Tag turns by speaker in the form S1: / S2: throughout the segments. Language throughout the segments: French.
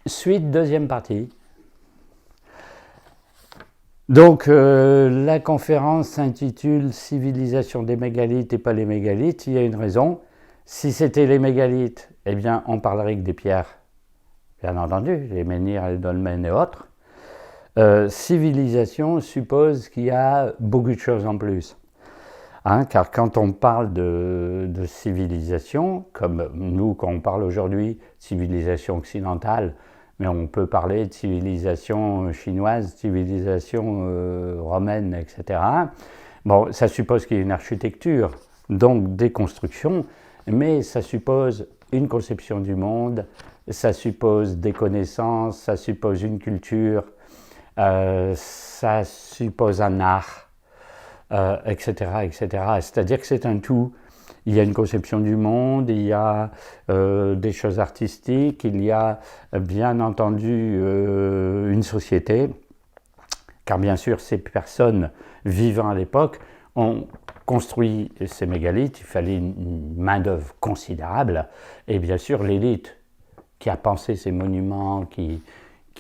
S1: Suite, deuxième partie. Donc, la conférence s'intitule Civilisation des mégalithes et pas les mégalithes. Il y a une raison. Si c'était les mégalithes, eh bien, on parlerait que des pierres, bien entendu, les menhirs, les dolmens et autres. Civilisation suppose qu'il y a beaucoup de choses en plus. Car quand on parle de civilisation, comme nous, quand on parle aujourd'hui civilisation occidentale, mais on peut parler de civilisation chinoise, civilisation romaine, etc. Bon, ça suppose qu'il y ait une architecture, donc des constructions, mais ça suppose une conception du monde, ça suppose des connaissances, ça suppose une culture, ça suppose un art, etc., etc. C'est-à-dire que c'est un tout. Il y a une conception du monde, il y a des choses artistiques, il y a bien entendu une société, car bien sûr ces personnes vivant à l'époque ont construit ces mégalithes, il fallait une main-d'œuvre considérable, et bien sûr l'élite qui a pensé ces monuments, qui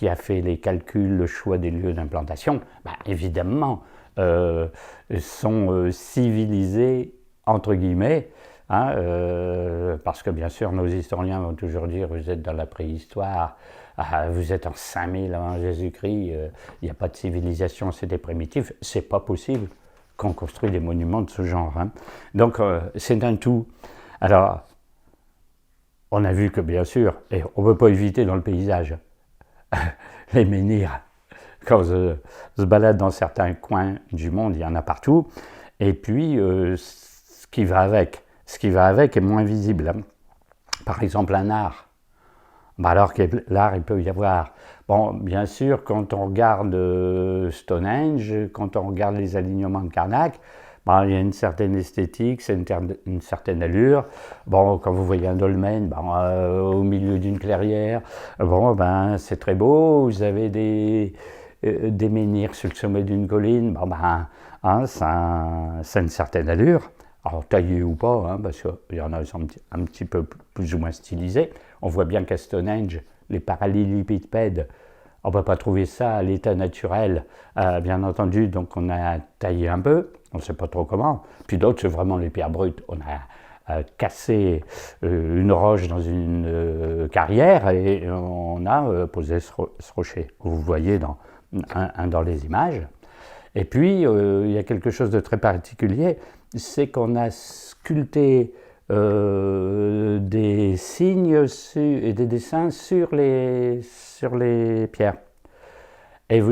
S1: a fait les calculs, le choix des lieux d'implantation, évidemment sont civilisés entre guillemets, parce que bien sûr nos historiens vont toujours dire vous êtes dans la préhistoire, vous êtes en 5000 avant Jésus-Christ, il n'y a pas de civilisation, c'est des primitifs, c'est pas possible qu'on construit des monuments de ce genre. Donc c'est un tout. Alors, on a vu que bien sûr, et on ne peut pas éviter dans le paysage, les menhirs, quand on se balade dans certains coins du monde, il y en a partout. Et puis, ce qui va avec est moins visible. Par exemple, un art. Alors que l'art, il peut y avoir. Bon, bien sûr, quand on regarde Stonehenge, quand on regarde les alignements de Karnak, il y a une certaine esthétique, c'est une certaine allure. Bon, quand vous voyez un dolmen au milieu d'une clairière, c'est très beau. Vous avez des menhirs sur le sommet d'une colline, ça a une certaine allure. Alors taillé ou pas, parce qu'il y en a qui sont un petit peu plus ou moins stylisés. On voit bien qu'à Stonehenge, les parallélépipèdes, on ne peut pas trouver ça à l'état naturel, bien entendu, donc on a taillé un peu, on ne sait pas trop comment. Puis d'autres, c'est vraiment les pierres brutes. On a cassé une roche dans une carrière et on a posé ce rocher. Vous voyez dans les images. Et puis, il y a quelque chose de très particulier, c'est qu'on a sculpté des signes et des dessins sur les pierres. Et vous